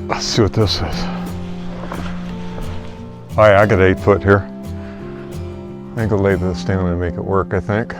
Let's see what this is. All right, I got 8 foot here. I think I'll lay this down and make it work, I think.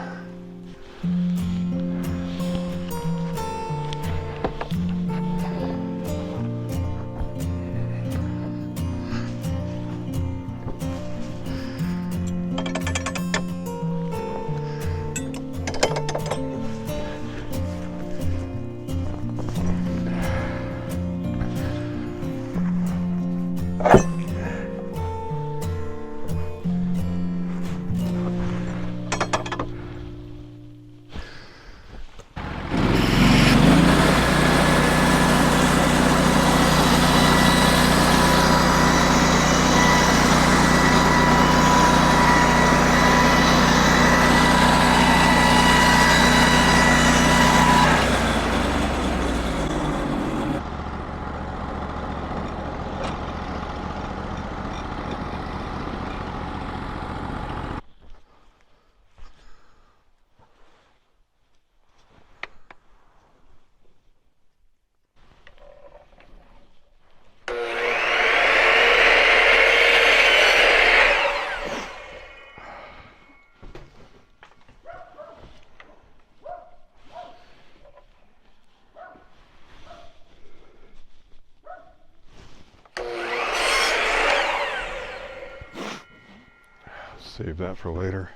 Save that for later.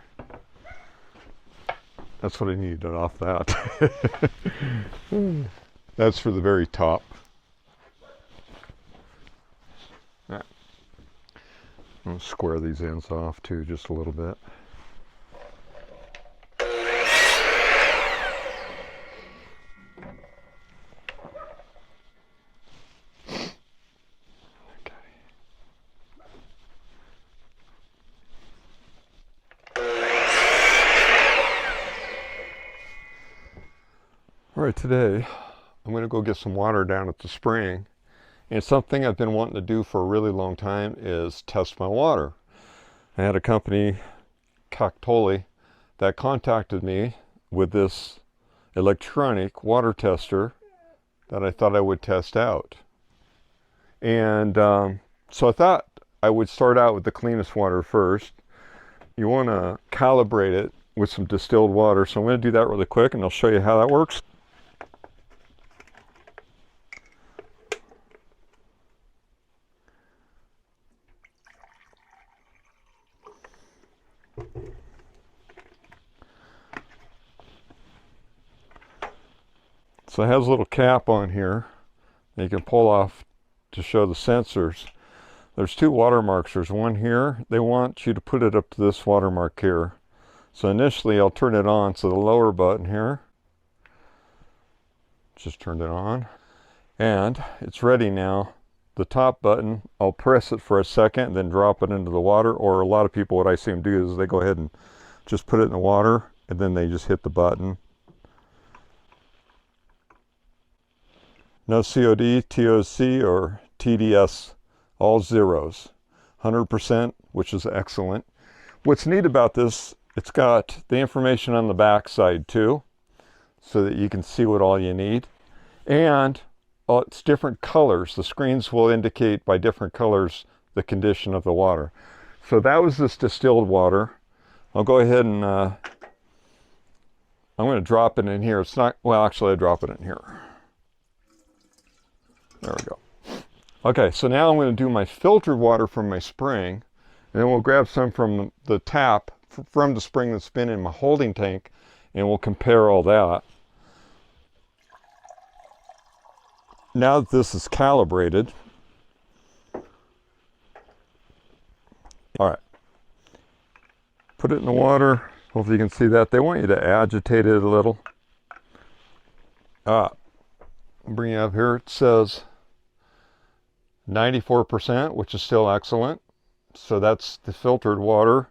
That's what I needed off that. That's for the very top. Right. I'm going to square these ends off too, just a little bit. All right, today I'm going to go get some water down at the spring, and something I've been wanting to do for a really long time is test my water. I had a company, Kactoily, that contacted me with this electronic water tester that I thought I would test out. And so I thought I would start out with the cleanest water first. You want to calibrate it with some distilled water, so I'm going to do that really quick and I'll show you how that works. So it has a little cap on here that you can pull off to show the sensors. There's 2 watermarks. There's one here. They want you to put it up to this watermark here. So initially I'll turn it on. So the lower button here, just turned it on. And it's ready now. The top button, I'll press it for a second and then drop it into the water. Or a lot of people, what I see them do is they go ahead and just put it in the water and then they just hit the button. No COD, TOC, or TDS, all zeros. 100%, which is excellent. What's neat about this, it's got the information on the back side too, so that you can see what all you need. And it's different colors. The screens will indicate by different colors the condition of the water. So that was this distilled water. I'll go ahead and I'm going to drop it in here. It's not, well, actually I drop it in here. There we go. Okay, so now I'm going to do my filtered water from my spring, and then we'll grab some from the tap from the spring that's been in my holding tank, and we'll compare all that. Now that this is calibrated, all right, put it in the water. Hopefully you can see that. They want you to agitate it a little. I'll bring it up here. It says 94%, which is still excellent. So that's the filtered water.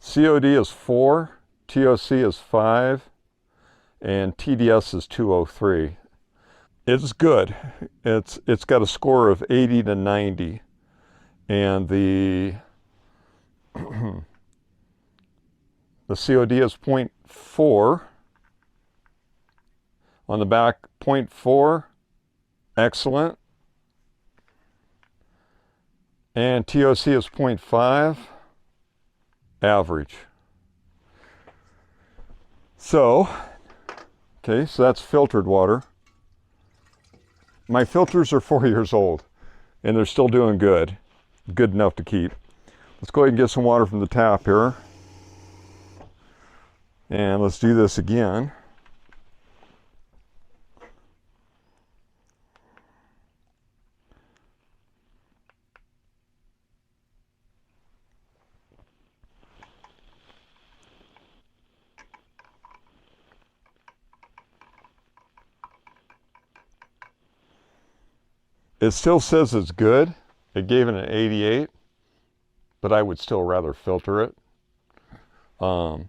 COD is 4, TOC is 5, and TDS is 203. It's good. It's got a score of 80 to 90, and the COD is 0.4, On the back, 0.4, excellent. And TOC is 0.5, average. So, okay, so that's filtered water. My filters are 4 years old, and they're still doing good. Good enough to keep. Let's go ahead and get some water from the tap here. And let's do this again. It still says it's good. It gave it an 88, but I would still rather filter it. So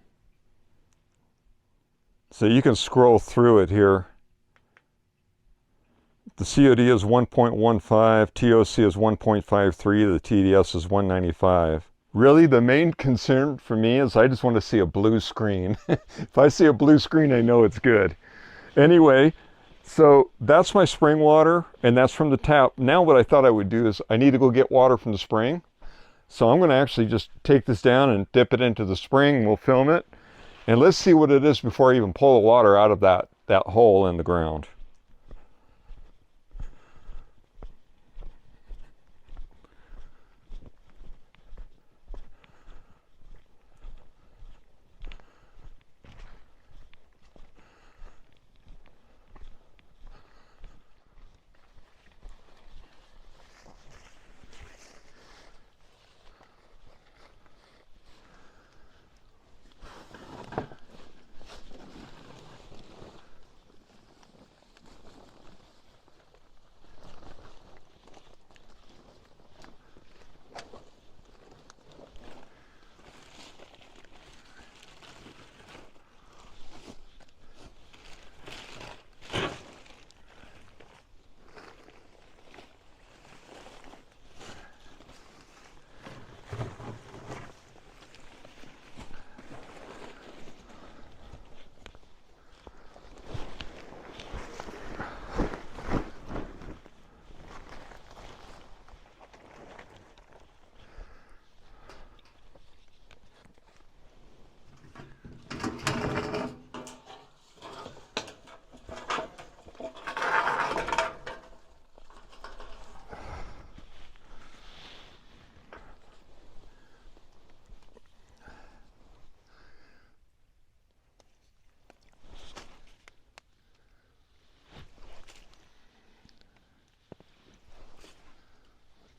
you can scroll through it here. The COD is 1.15, TOC is 1.53, the TDS is 195. Really, the main concern for me is I just want to see a blue screen. If I see a blue screen, I know it's good. Anyway, so that's my spring water, and that's from the tap. Now what I thought I would do is I need to go get water from the spring. So I'm going to actually just take this down and dip it into the spring. We'll film it. And let's see what it is before I even pull the water out of that hole in the ground.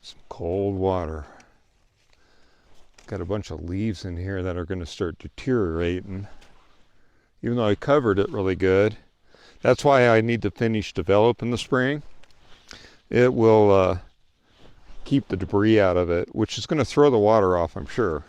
Some cold water. Got a bunch of leaves in here that are going to start deteriorating, even though I covered it really good. That's why I need to finish developing the spring. It will keep the debris out of it, which is going to throw the water off, I'm sure.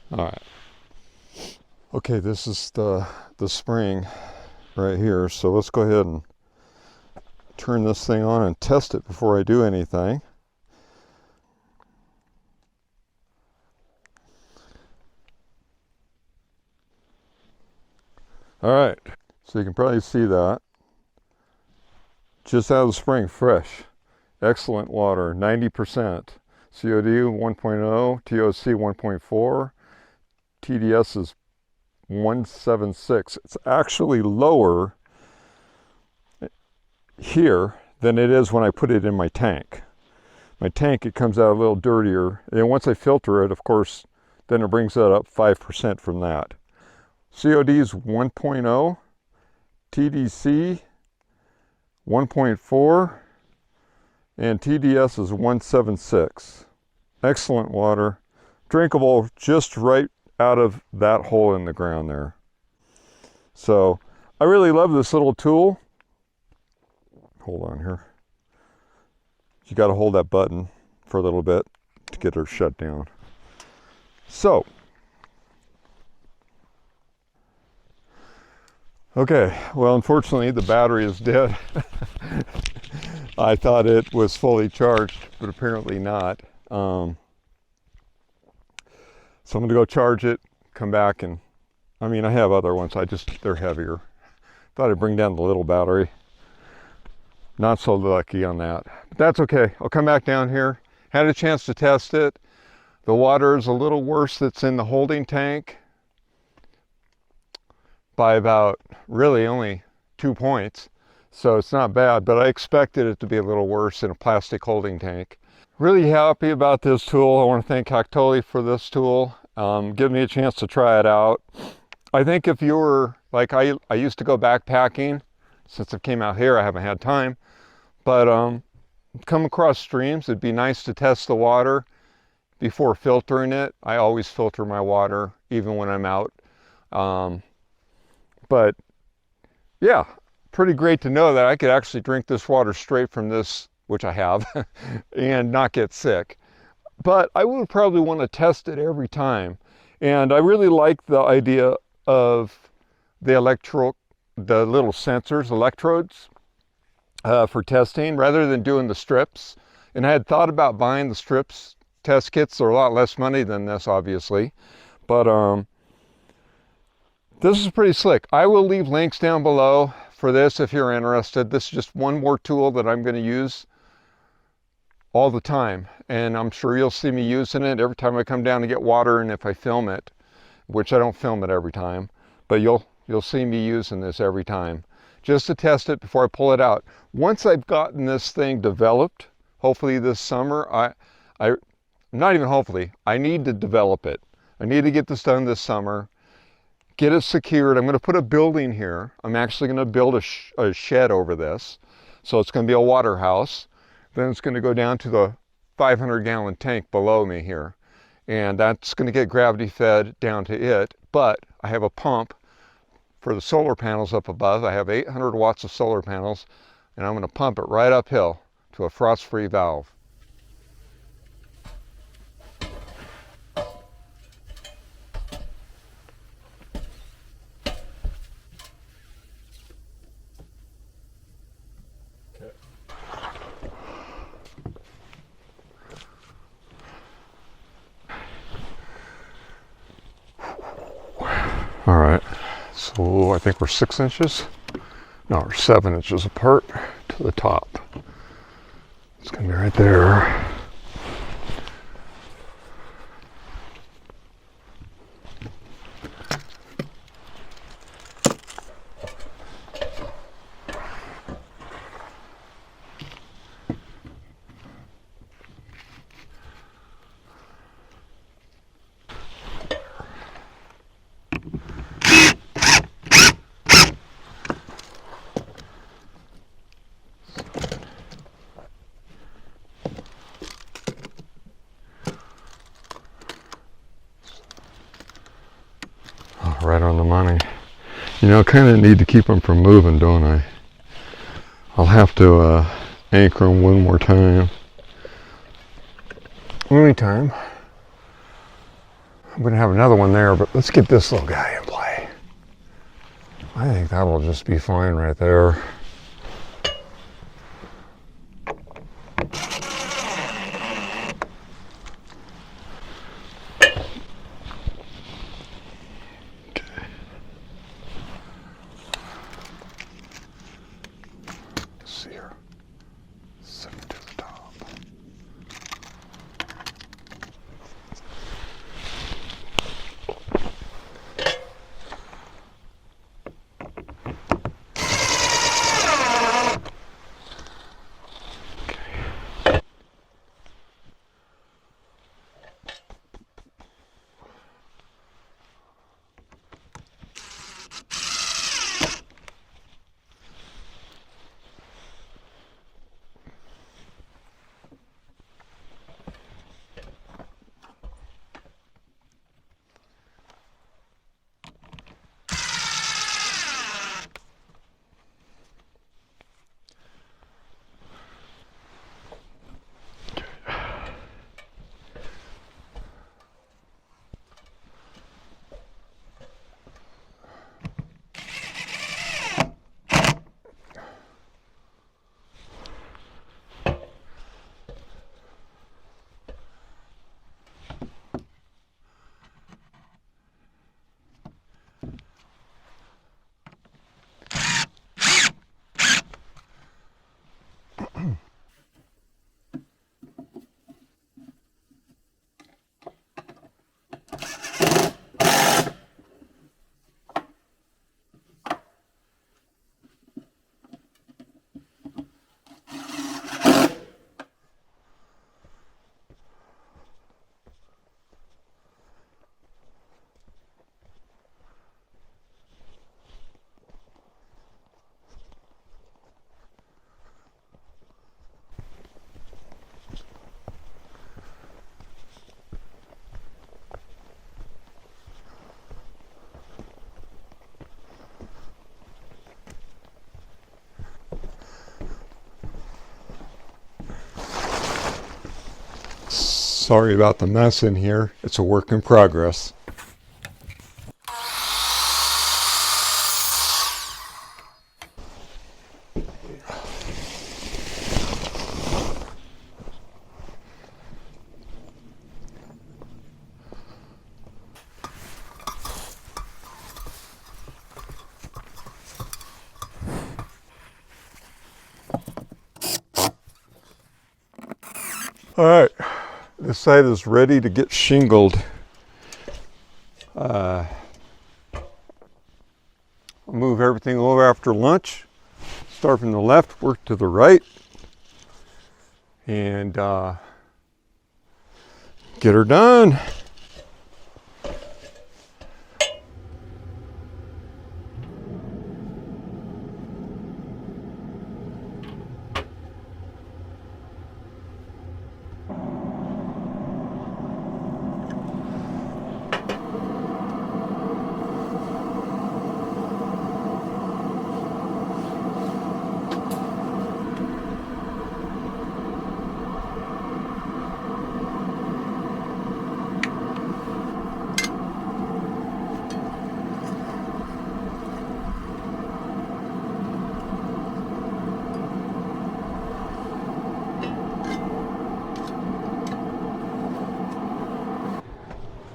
All right. Okay, this is the spring right here. So let's go ahead and turn this thing on and test it before I do anything. All right, so you can probably see that. Just out of the spring, fresh. Excellent water, 90%. COD 1.0, TOC 1.4, TDS is 176. It's actually lower here than it is when I put it in my tank. My tank, it comes out a little dirtier. And once I filter it, of course, then it brings that up 5% from that. COD is 1.0, TDC 1.4, and TDS is 176. Excellent water. Drinkable just right out of that hole in the ground there. So I really love this little tool. Hold on here. You got to hold that button for a little bit to get her shut down. So, okay, well, unfortunately the battery is dead. I thought it was fully charged, but apparently not. So I'm gonna go charge it, come back, and I mean, I have other ones, they're heavier. Thought I'd bring down the little battery. Not so lucky on that, but that's okay. I'll come back down here. Had a chance to test it. The water is a little worse that's in the holding tank by about really only 2 points. So it's not bad, but I expected it to be a little worse in a plastic holding tank. Really happy about this tool. I want to thank Kactoily for this tool. Give me a chance to try it out. I think if you were, like I used to go backpacking. Since I came out here, I haven't had time. But come across streams, it'd be nice to test the water before filtering it. I always filter my water, even when I'm out. But yeah, pretty great to know that I could actually drink this water straight from this, which I have, and not get sick. But I would probably want to test it every time. And I really like the idea of the little sensors, electrodes, for testing rather than doing the strips. And I had thought about buying the strips test kits. They're a lot less money than this, obviously. But this is pretty slick. I will leave links down below for this if you're interested. This is just one more tool that I'm going to use all the time, and I'm sure you'll see me using it every time I come down to get water, and if I film it, which I don't film it every time, but you'll see me using this every time just to test it before I pull it out. Once I've gotten this thing developed, hopefully this summer, not even hopefully, I need to develop it. I need to get this done this summer, get it secured. I'm going to put a building here. I'm actually going to build a shed over this, so it's going to be a water house. Then it's going to go down to the 500-gallon tank below me here. And that's going to get gravity fed down to it. But I have a pump for the solar panels up above. I have 800 watts of solar panels, and I'm going to pump it right uphill to a frost-free valve. All right, so I think we're 6 inches. No, we're 7 inches apart to the top. It's gonna be right there. Right on the money. You know, kind of need to keep them from moving, don't I? I'll have to anchor them one more time. Anytime. I'm going to have another one there, but let's get this little guy in play. I think that'll just be fine right there. Sorry about the mess in here. It's a work in progress. All right, this side is ready to get shingled. I'll move everything over after lunch. Start from the left, work to the right, and get her done.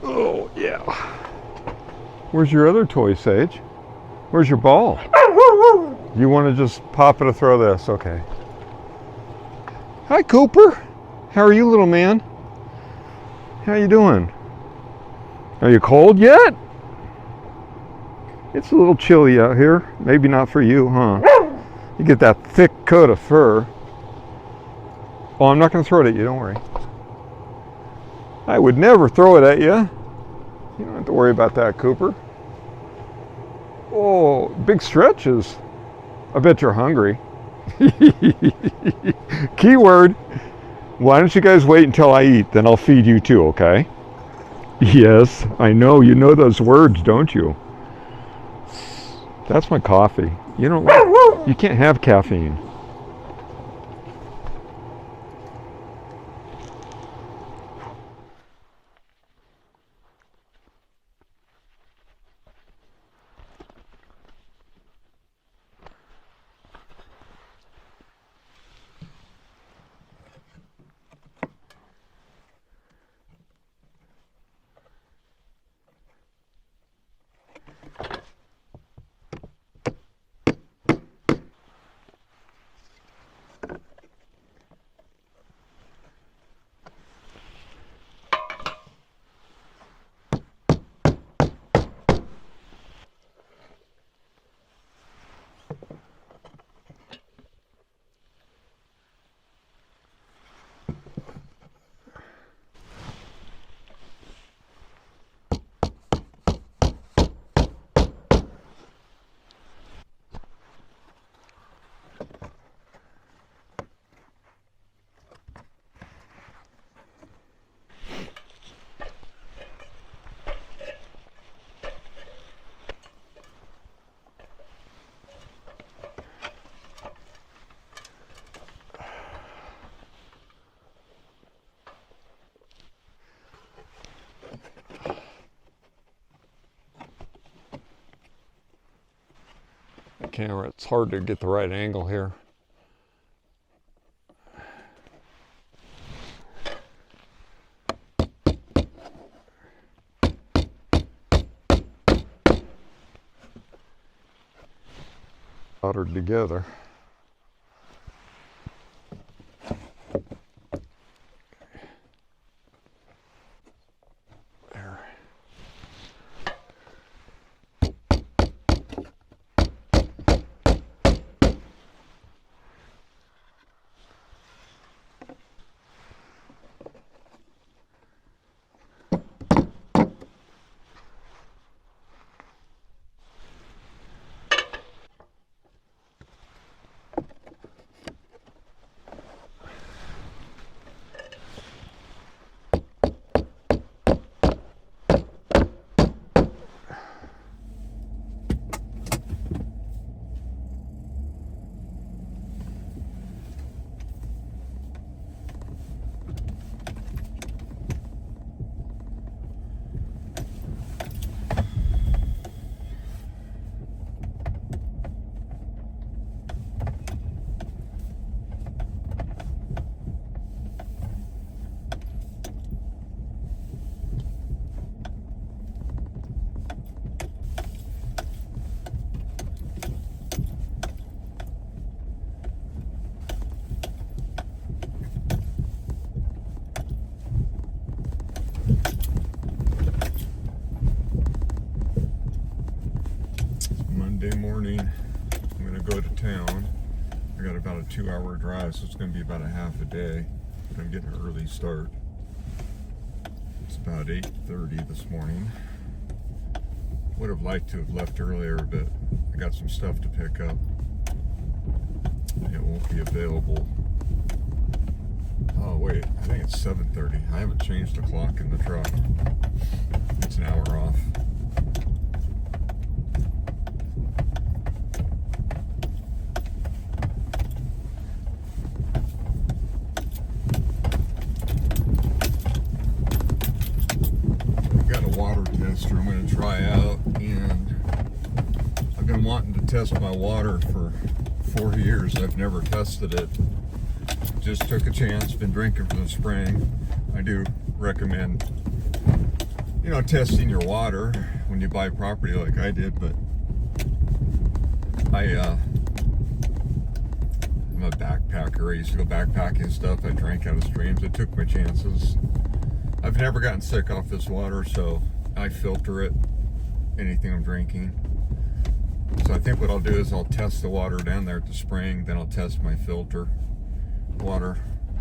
Oh, yeah. Where's your other toy, Sage? Where's your ball? You want to just pop it or throw this? Okay. Hi, Cooper. How are you, little man? How you doing? Are you cold yet? It's a little chilly out here. Maybe not for you, huh? You get that thick coat of fur. Oh, I'm not going to throw it at you. Don't worry. I would never throw it at you. You don't have to worry about that, Cooper. Oh, big stretches. I bet you're hungry. Keyword. Why don't you guys wait until I eat, then I'll feed you too, okay? Yes, I know. You know those words, don't you? That's my coffee. You can't have caffeine. Camera, it's hard to get the right angle here. Soldered together. There. go to town. I got about a 2-hour drive, so it's going to be about a half a day. But I'm getting an early start. It's about 8:30 this morning. Would have liked to have left earlier, but I got some stuff to pick up. It won't be available. Oh wait, I think it's 7:30. I haven't changed the clock in the truck. It's an hour off. I've got a water tester I'm going to try out, and I've been wanting to test my water for 4 years. I've never tested it. Just took a chance, been drinking from the spring. I do recommend, testing your water when you buy property like I did, but I'm a backpacker. I used to go backpacking and stuff. I drank out of streams. I took my chances. I've never gotten sick off this water, so I filter it, anything I'm drinking. So I think what I'll do is I'll test the water down there at the spring, then I'll test my filter water,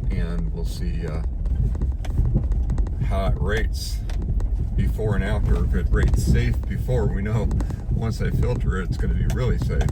and we'll see how it rates before and after. If it rates safe before, we know once I filter it, it's going to be really safe.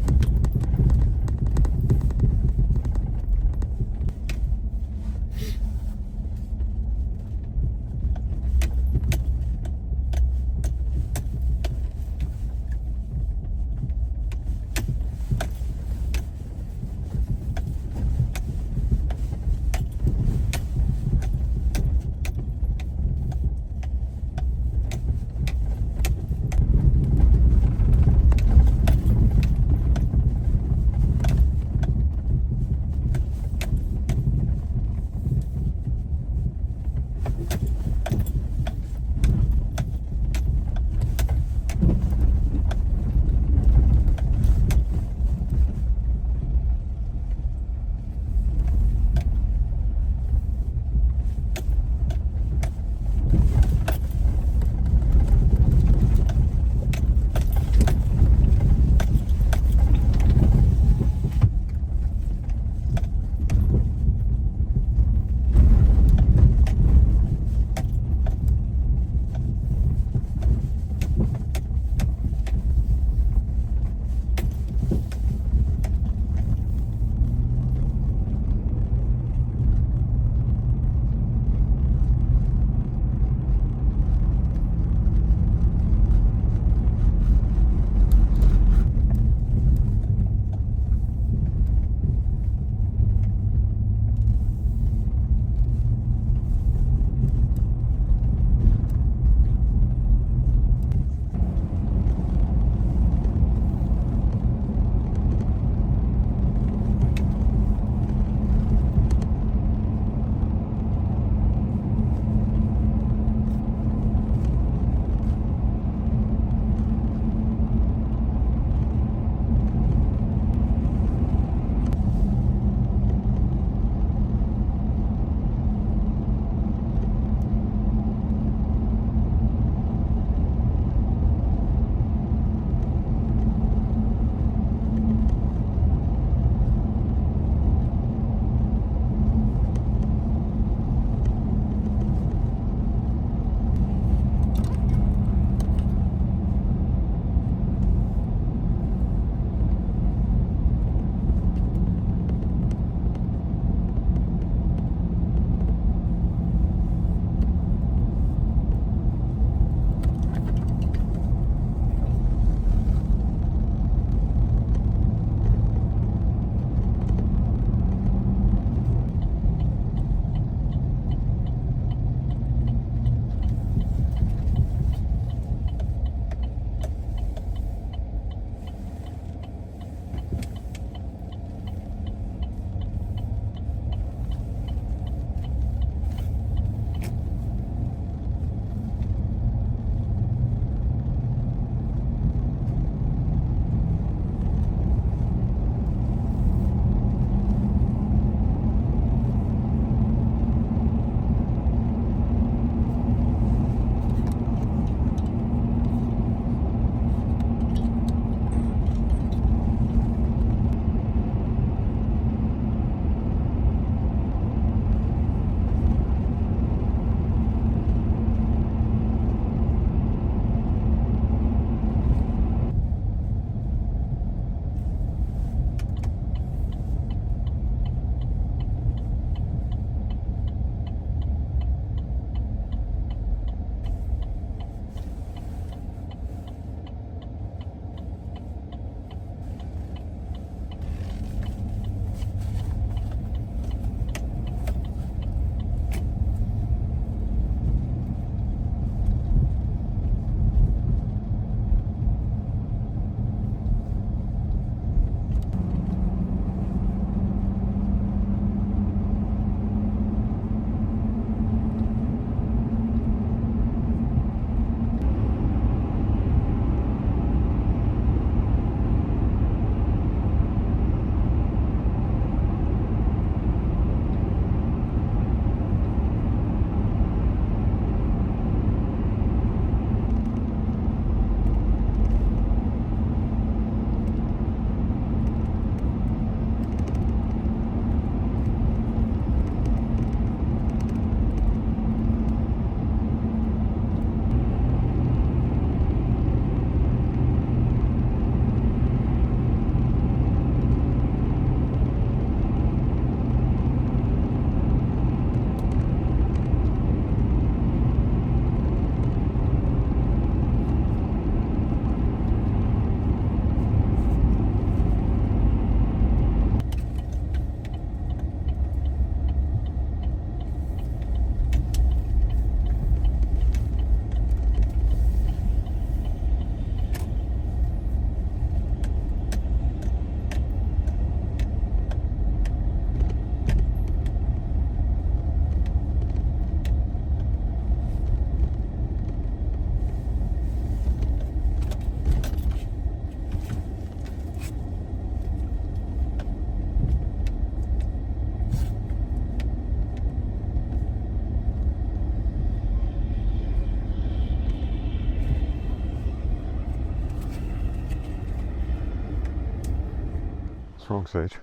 What's wrong, Sage?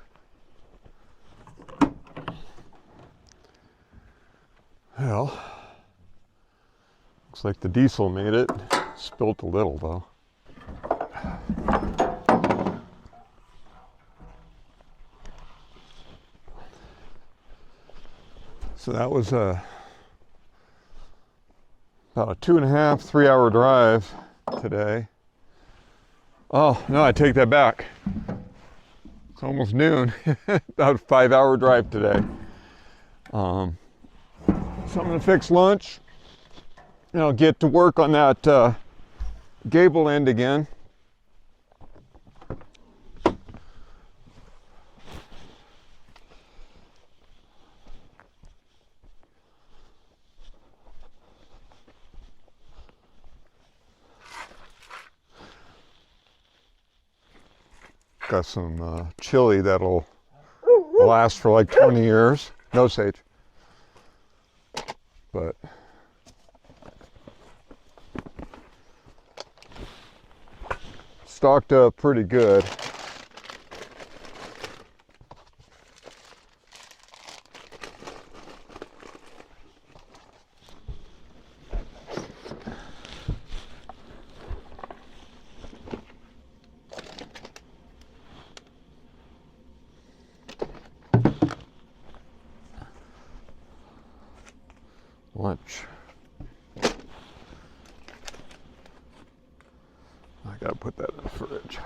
Well, looks like the diesel made it. Spilt a little though. So that was about a 2.5, 3 hour drive today. Oh, no, I take that back. It's almost noon. About a 5 hour drive today. So I'm gonna fix lunch and I'll get to work on that Gable end again. Got some chili that'll last for like 20 years. No, Sage. But stocked up pretty good. Lunch. I gotta put that in the fridge.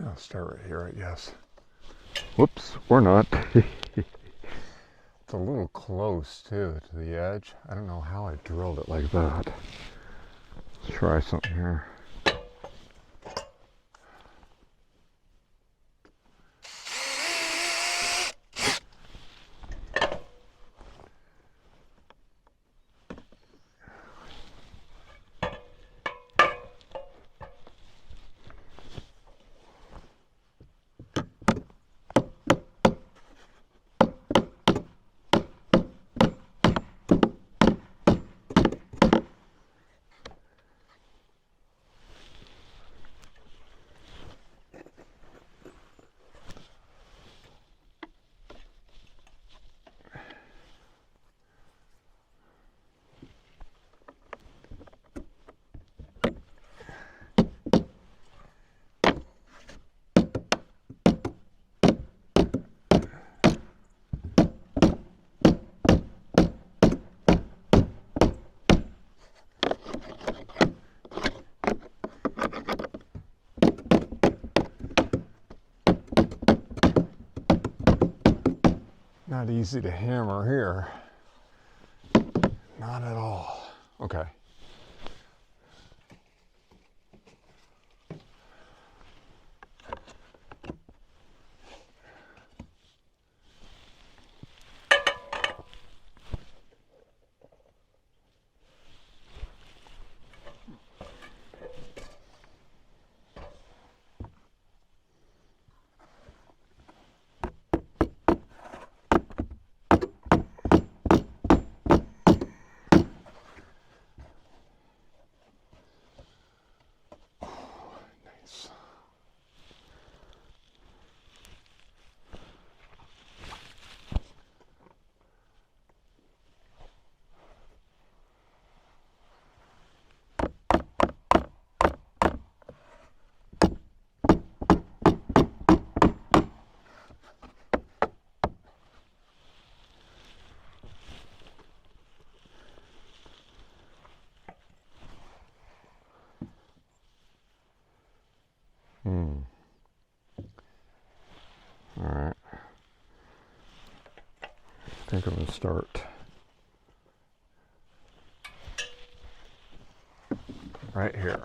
I'll start right here, I guess. Whoops, or not. It's a little close too to the edge. I don't know how I drilled it like that. Let's try something here. Not easy to hammer here. Not at all. Okay. think I'm going to start right here.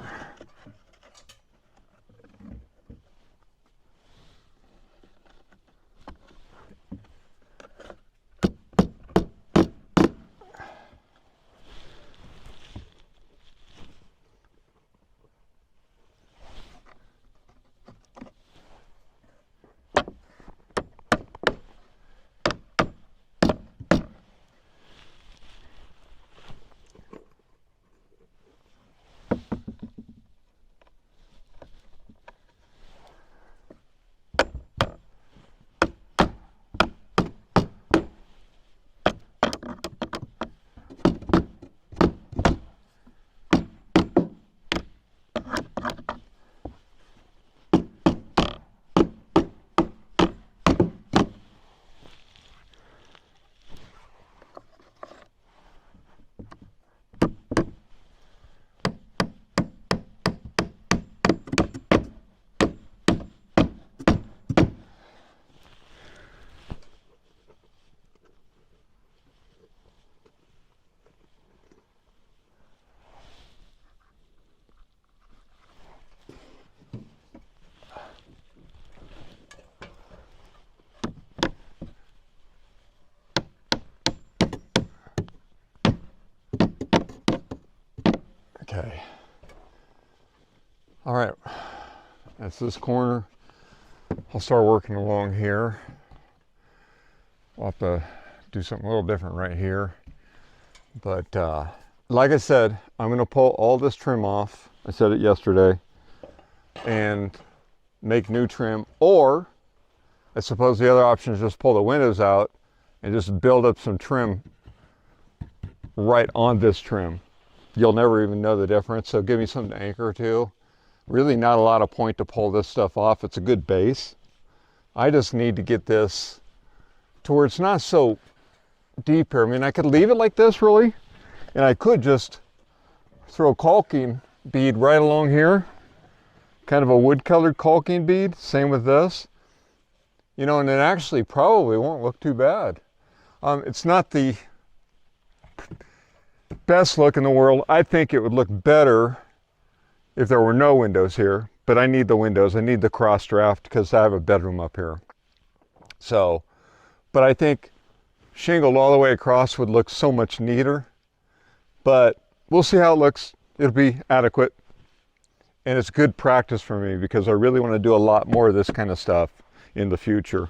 Okay. All right. That's this corner. I'll start working along here. I'll have to do something a little different right here. But like I said, I'm going to pull all this trim off. I said it yesterday. And make new trim. Or I suppose the other option is just pull the windows out and just build up some trim right on this trim. You'll never even know the difference, so give me something to anchor to. Really not a lot of point to pull this stuff off. It's a good base. I just need to get this to where it's not so deep here. I mean, I could leave it like this really, and I could just throw caulking bead right along here, kind of a wood colored caulking bead. Same with this, you know, and it actually probably won't look too bad. It's not the best look in the world. I think it would look better if there were no windows here, but I need the windows. I need the cross draft because I have a bedroom up here. So, but I think shingled all the way across would look so much neater, but we'll see how it looks. It'll be adequate, and it's good practice for me because I really want to do a lot more of this kind of stuff in the future.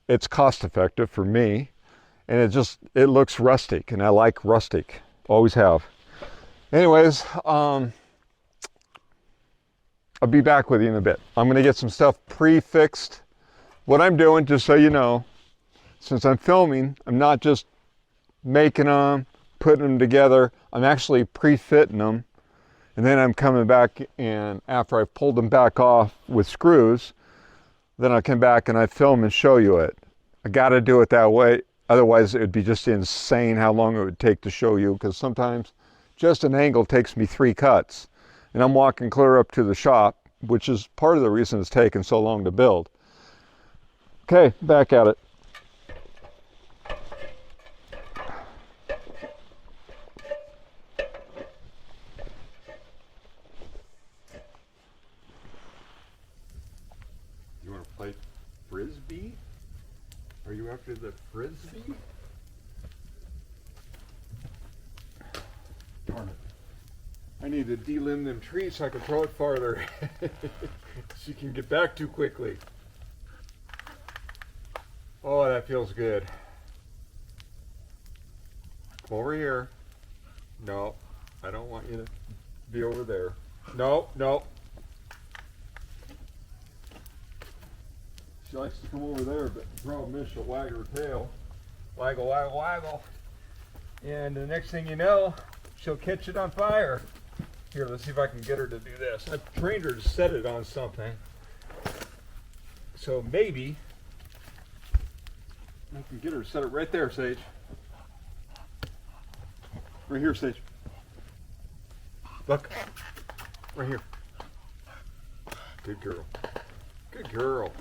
It's cost effective for me, and it looks rustic, and I like rustic, always have. Anyways, I'll be back with you in a bit. I'm going to get some stuff pre-fixed. What I'm doing, just so you know, since I'm filming, I'm not just making them, putting them together. I'm actually pre-fitting them, and then I'm coming back, and after I've pulled them back off with screws, then I come back and I film and show you it. I got to do it that way. Otherwise, it would be just insane how long it would take to show you, because sometimes just an angle takes me 3 cuts. And I'm walking clear up to the shop, which is part of the reason it's taken so long to build. Okay, back at it. You want to play frisbee? Are you after the frisbee? Darn it. I need to delimb them trees so I can throw it farther. She can get back too quickly. Oh, that feels good. Come over here. No, I don't want you to be over there. No, no. She likes to come over there, but the problem is she'll wag her tail. Waggle, waggle, waggle. And the next thing you know, she'll catch it on fire. Here, let's see if I can get her to do this. I've trained her to set it on something. So maybe I can get her to set it right there, Sage. Right here, Sage. Look. Right here. Good girl. Good girl.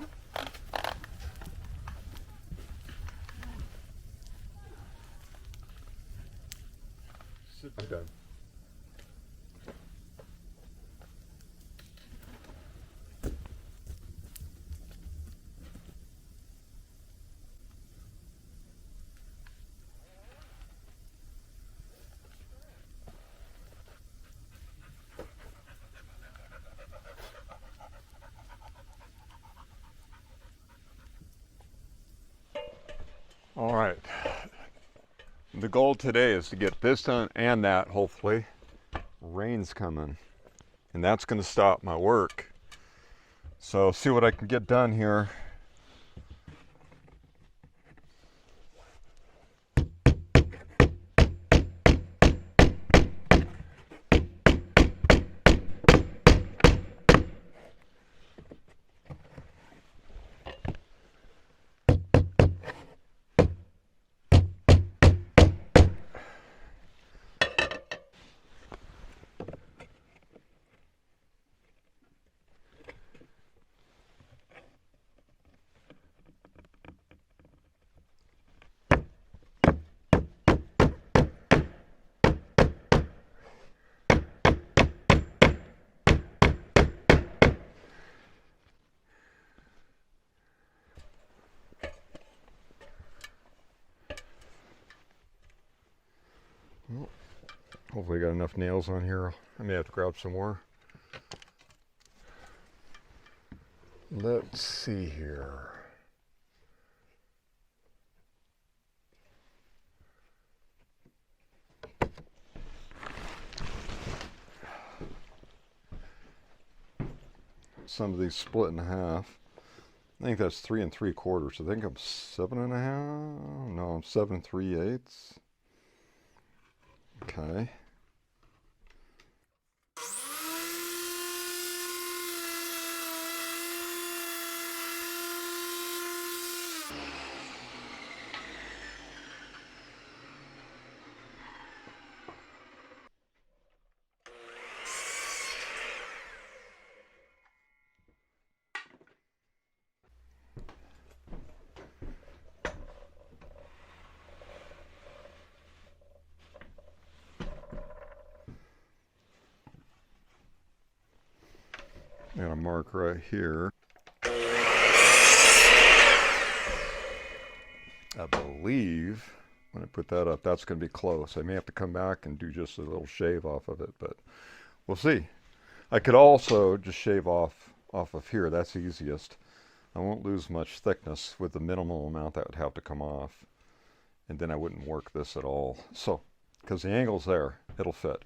done. All right. The goal today is to get this done and that, hopefully. Rain's coming, and that's going to stop my work. So see what I can get done here. Well, hopefully I got enough nails on here. I may have to grab some more. Let's see here. Some of these split in half. I think that's 3 3/4. I think I'm 7 1/2. No, I'm 7 3/8. Okay. Got a mark right here. I believe when I put that up, that's going to be close. I may have to come back and do just a little shave off of it, but we'll see. I could also just shave off of here. That's easiest. I won't lose much thickness with the minimal amount that would have to come off, and then I wouldn't work this at all. So, because the angle's there, it'll fit.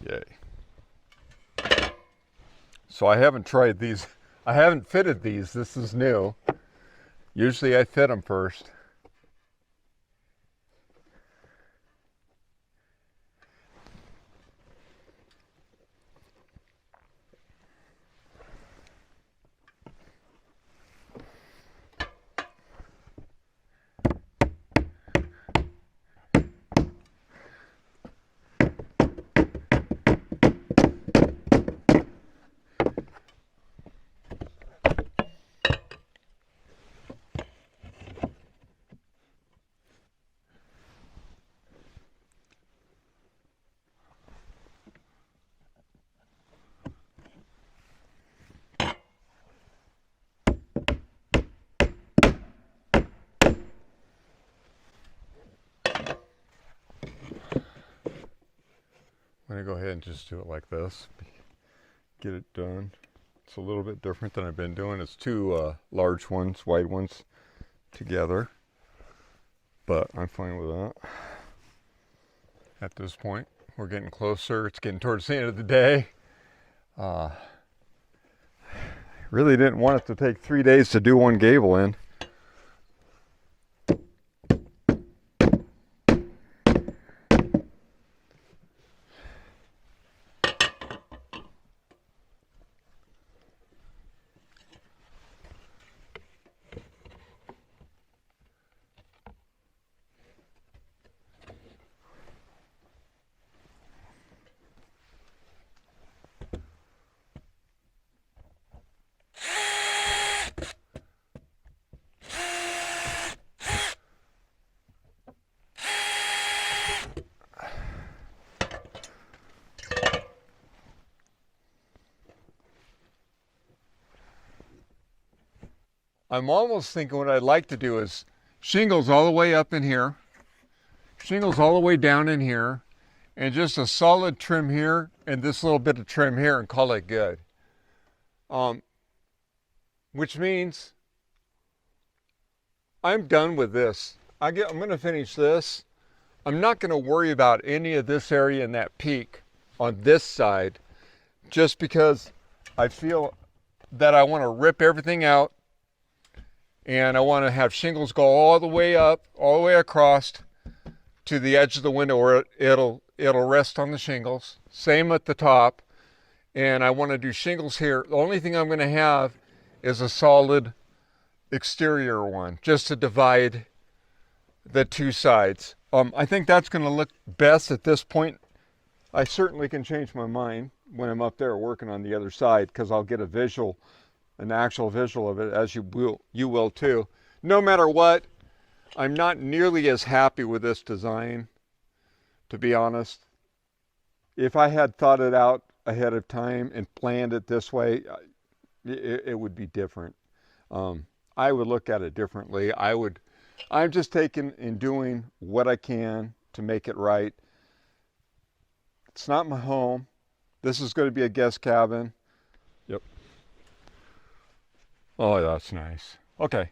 Yay. So I haven't tried these. I haven't fitted these. This is new. Usually I fit them first. I'm going to go ahead and just do it like this. Get it done. It's a little bit different than I've been doing. It's two large ones, wide ones together. But I'm fine with that. At this point, we're getting closer. It's getting towards the end of the day. Really didn't want it to take 3 days to do one gable in. I'm almost thinking what I'd like to do is shingles all the way up in here, shingles all the way down in here, and just a solid trim here and this little bit of trim here and call it good. Which means I'm done with this. I'm going to finish this. I'm not going to worry about any of this area in that peak on this side, just because I feel that I want to rip everything out and I want to have shingles go all the way up, all the way across to the edge of the window where it'll rest on the shingles. Same at the top. And I want to do shingles here. The only thing I'm going to have is a solid exterior one, just to divide the two sides. I think that's going to look best at this point. I certainly can change my mind when I'm up there working on the other side, because I'll get a visual, an actual visual of it, as you will too. No matter what, I'm not nearly as happy with this design, to be honest. If I had thought it out ahead of time and planned it this way, it would be different. I would look at it differently. I'm just taking and doing what I can to make it right. It's not my home. This is going to be a guest cabin. Yep. Oh, that's nice. Okay.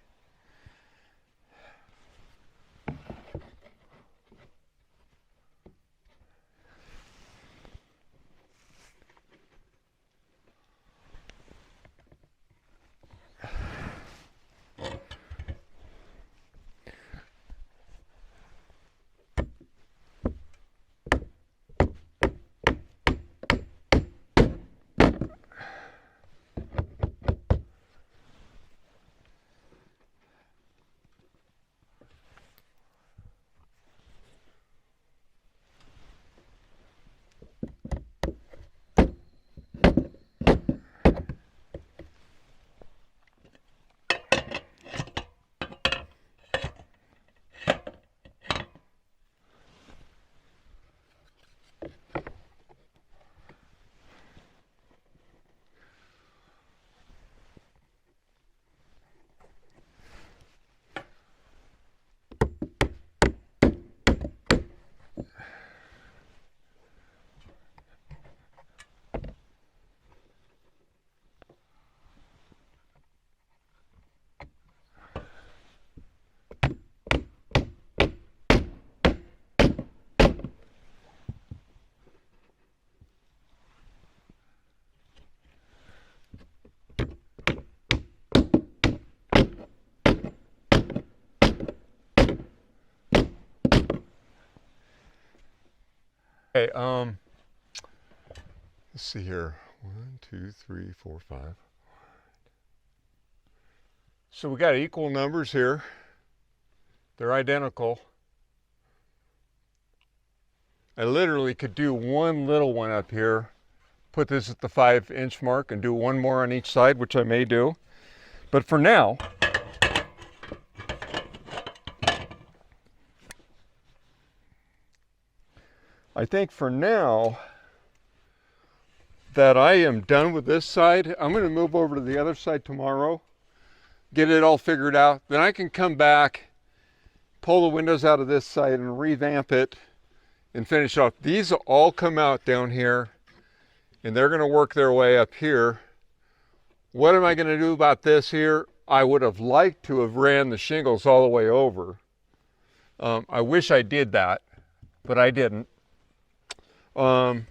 Okay, let's see here. 1, 2, 3, 4, 5. So we got equal numbers here. They're identical. I literally could do one little one up here, put this at the 5-inch mark, and do one more on each side, which I may do. But for now, I think for now that I am done with this side. I'm going to move over to the other side tomorrow, get it all figured out. Then I can come back, pull the windows out of this side and revamp it and finish off. These will all come out down here and they're going to work their way up here. What am I going to do about this here? I would have liked to have ran the shingles all the way over. I wish I did that, but I didn't. So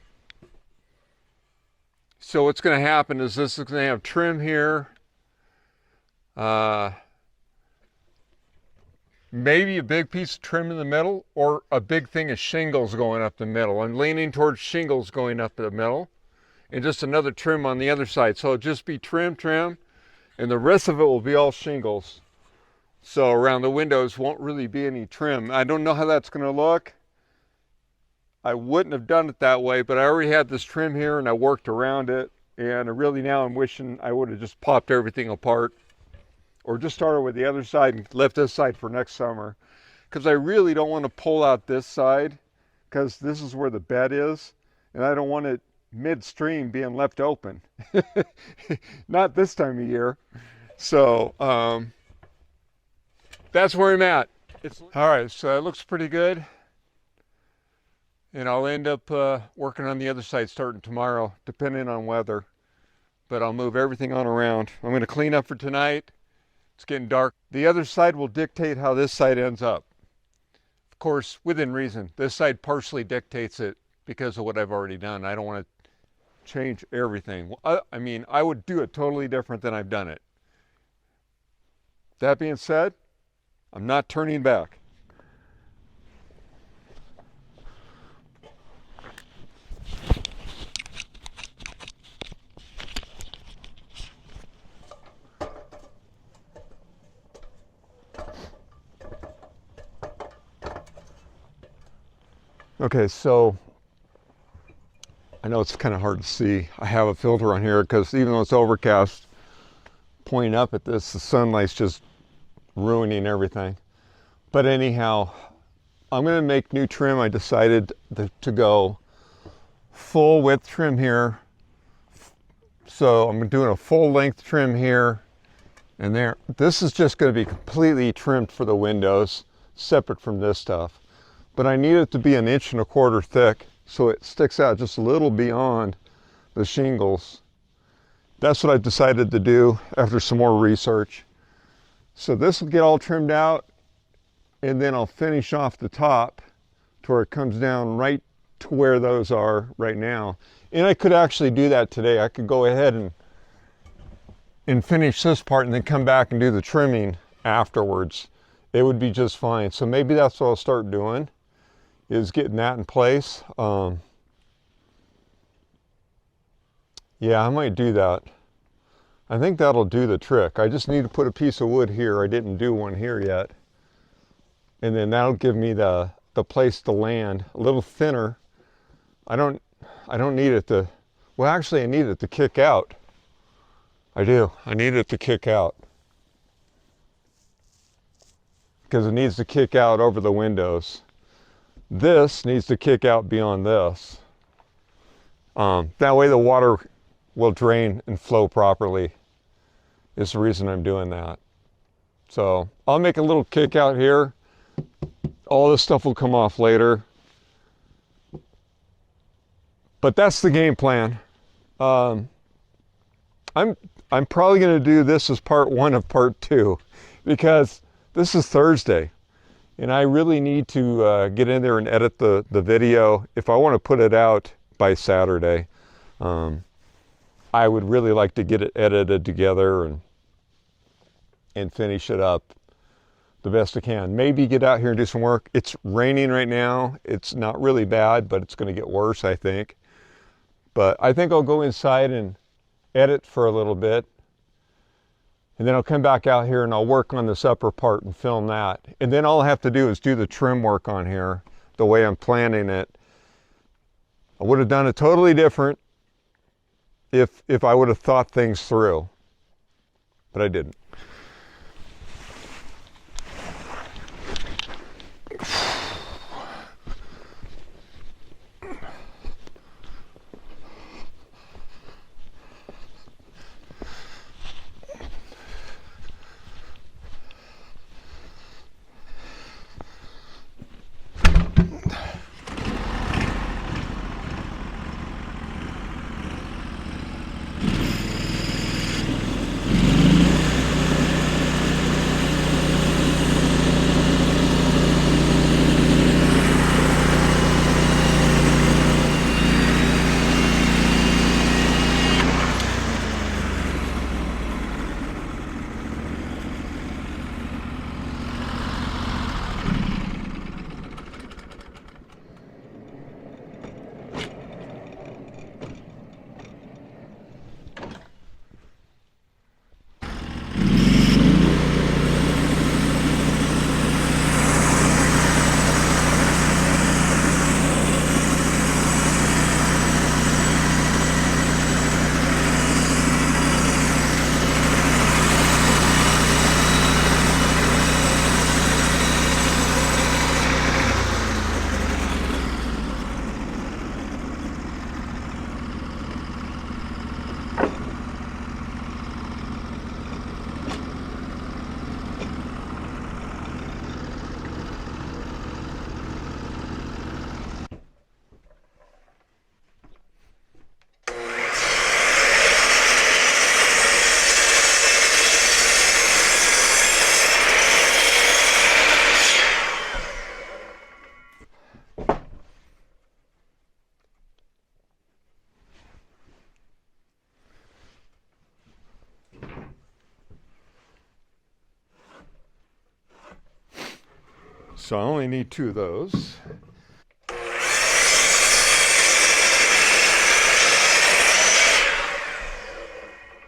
what's going to happen is this is going to have trim here. Maybe a big piece of trim in the middle, or a big thing of shingles going up the middle. I'm leaning towards shingles going up the middle, and just another trim on the other side. So it'll just be trim, and the rest of it will be all shingles. So around the windows won't really be any trim. I don't know how that's going to look. I wouldn't have done it that way, but I already had this trim here and I worked around it. And really now I'm wishing I would have just popped everything apart, or just started with the other side and left this side for next summer. Because I really don't want to pull out this side, because this is where the bed is. And I don't want it midstream being left open. Not this time of year. So that's where I'm at. All right, so it looks pretty good. And I'll end up working on the other side starting tomorrow, depending on weather. But I'll move everything on around. I'm going to clean up for tonight. It's getting dark. The other side will dictate how this side ends up. Of course, within reason. This side partially dictates it because of what I've already done. I don't want to change everything. I mean, I would do it totally different than I've done it. That being said, I'm not turning back. Okay, so I know it's kind of hard to see. I have a filter on here because even though it's overcast, pointing up at this, the sunlight's just ruining everything. But anyhow, I'm going to make new trim. I decided to go full width trim here. So I'm doing a full length trim here and there. This is just going to be completely trimmed for the windows, separate from this stuff. But I need it to be 1.25 inches thick so it sticks out just a little beyond the shingles. That's what I decided to do after some more research. So this will get all trimmed out, and then I'll finish off the top to where it comes down right to where those are right now. And I could actually do that today. I could go ahead and finish this part and then come back and do the trimming afterwards. It would be just fine. So maybe that's what I'll start doing, is getting that in place. Yeah, I might do that. I think that'll do the trick. I just need to put a piece of wood here. I didn't do one here yet. And then that'll give me the place to land a little thinner. I don't need it to, well, actually I need it to kick out. I do. I need it to kick out. Because it needs to kick out over the windows. This needs to kick out beyond this. That way the water will drain and flow properly, is the reason I'm doing that. So I'll make a little kick out here. All this stuff will come off later. But that's the game plan. I'm probably going to do this as part 1 of part 2, because this is Thursday. And I really need to get in there and edit the video if I want to put it out by Saturday. I would really like to get it edited together and finish it up the best I can. Maybe get out here and do some work. It's raining right now. It's not really bad, but it's going to get worse, I think. But I think I'll go inside and edit for a little bit. And then I'll come back out here and I'll work on this upper part and film that. And then all I have to do is do the trim work on here the way I'm planning it. I would have done it totally different if I would have thought things through, but I didn't. So I only need 2 of those.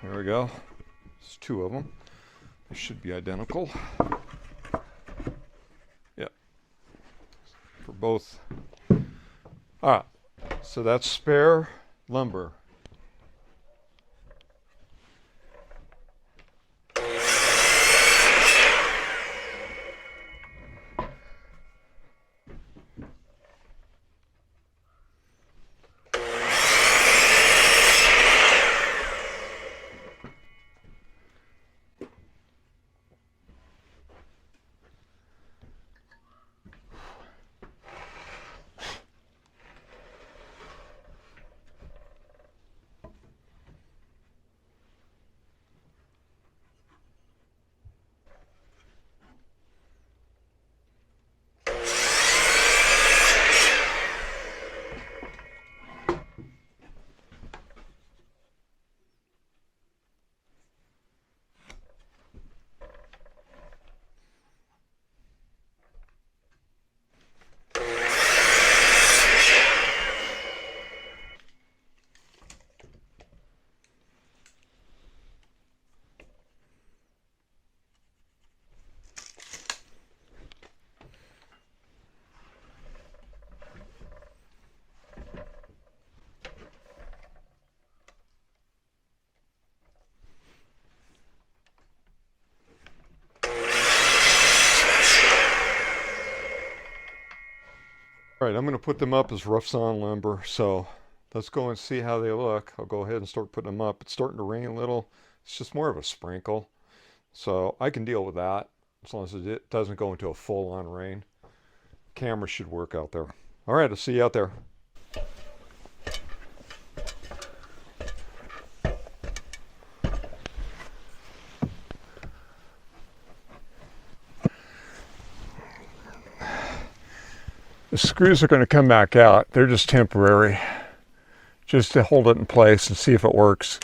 There we go. There's 2 of them. They should be identical. Yep. For both. Ah, so that's spare lumber. All right, I'm going to put them up as rough sawn lumber. So let's go and see how they look. I'll go ahead and start putting them up. It's starting to rain a little. It's just more of a sprinkle. So I can deal with that as long as it doesn't go into a full-on rain. Camera should work out there. All right, I'll see you out there. The screws are going to come back out. They're just temporary, just to hold it in place and see if it works.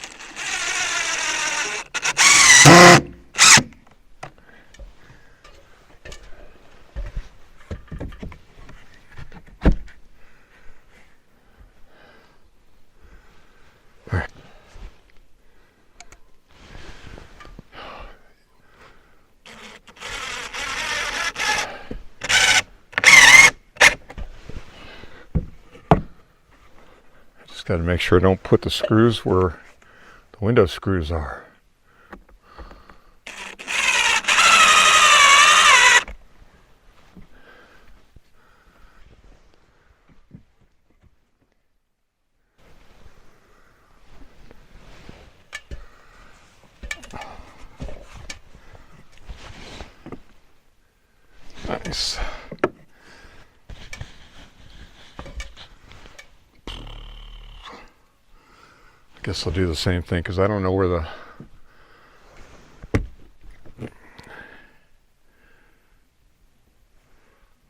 Just got to make sure I don't put the screws where the window screws are. Nice. I guess I'll do the same thing because I don't know where the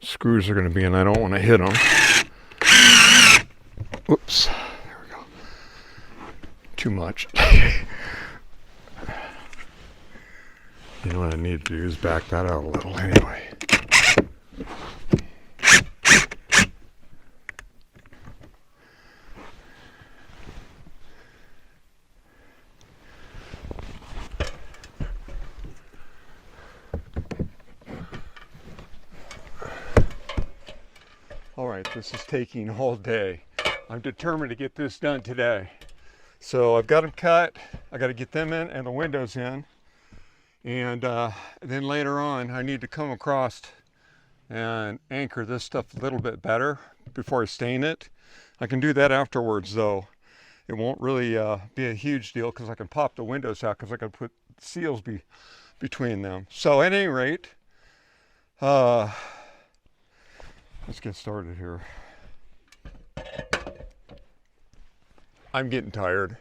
screws are going to be and I don't want to hit them. Whoops. There we go. Too much. You know what I need to do is back that out a little anyway. All right, this is taking all day. I'm determined to get this done today. So I've got them cut. I got to get them in and the windows in. And then later on, I need to come across and anchor this stuff a little bit better before I stain it. I can do that afterwards though. It won't really be a huge deal because I can pop the windows out because I can put seals between them. So at any rate, let's get started here. I'm getting tired.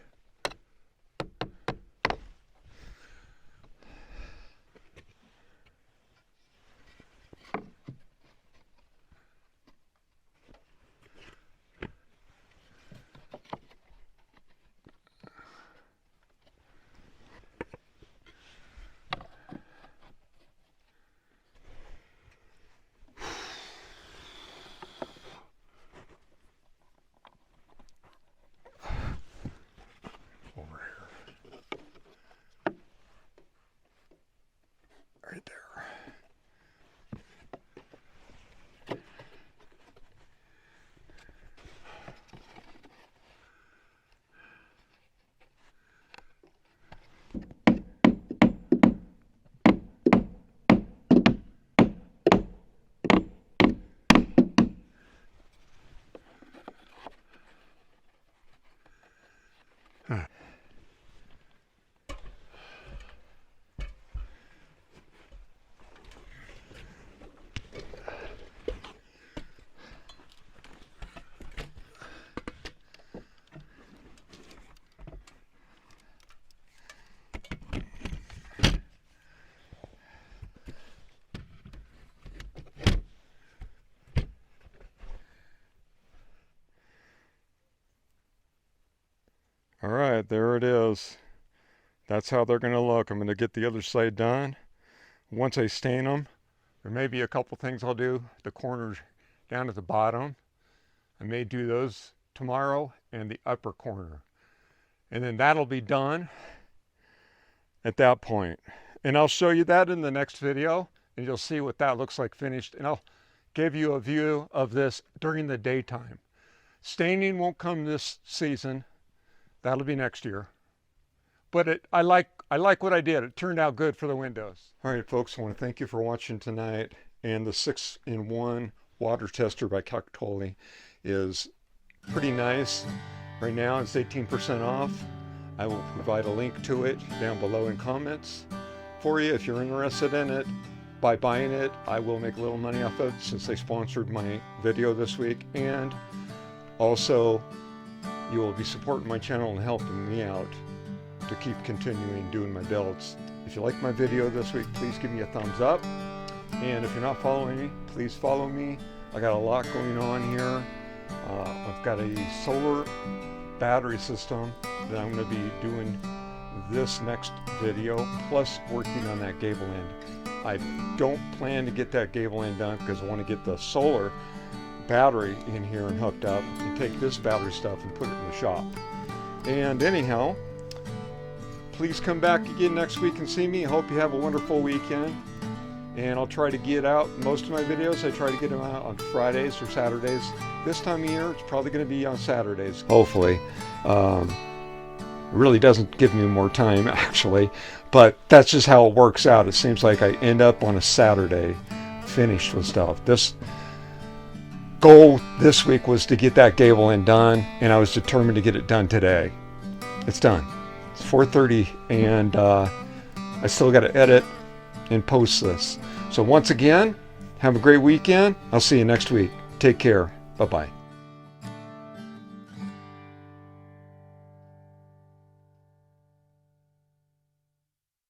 Right there. All right, there it is. That's how they're going to look. I'm going to get the other side done. Once I stain them, there may be a couple things I'll do. The corners down at the bottom, I may do those tomorrow, and the upper corner. And then that'll be done at that point. And I'll show you that in the next video, and you'll see what that looks like finished. And I'll give you a view of this during the daytime. Staining won't come this season. That'll be next year. But I like what I did. It turned out good for the windows. All right, folks, I want to thank you for watching tonight. And the 6-in-1 water tester by Kactoily is pretty nice. Right now it's 18% off. I will provide a link to it down below in comments for you if you're interested in it. By buying it, I will make a little money off of it since they sponsored my video this week. And also, you will be supporting my channel and helping me out to keep continuing doing my builds. If you like my video this week, please give me a thumbs up. And if you're not following me, please follow me. I got a lot going on here. I've got a solar battery system that I'm going to be doing this next video, plus working on that gable end. I don't plan to get that gable end done because I want to get the solar battery in here and hooked up and take this battery stuff and put it in the shop. And anyhow, please come back again next week and see me. I hope you have a wonderful weekend. And I'll try to get out most of my videos. I try to get them out on Fridays or Saturdays. This time of year, it's probably going to be on Saturdays, hopefully. It really doesn't give me more time, actually. But that's just how it works out. It seems like I end up on a Saturday finished with stuff. This goal this week was to get that gable end done, and I was determined to get it done today. It's done. It's 4:30, and I still got to edit and post this. So once again, have a great weekend. I'll see you next week. Take care. Bye-bye.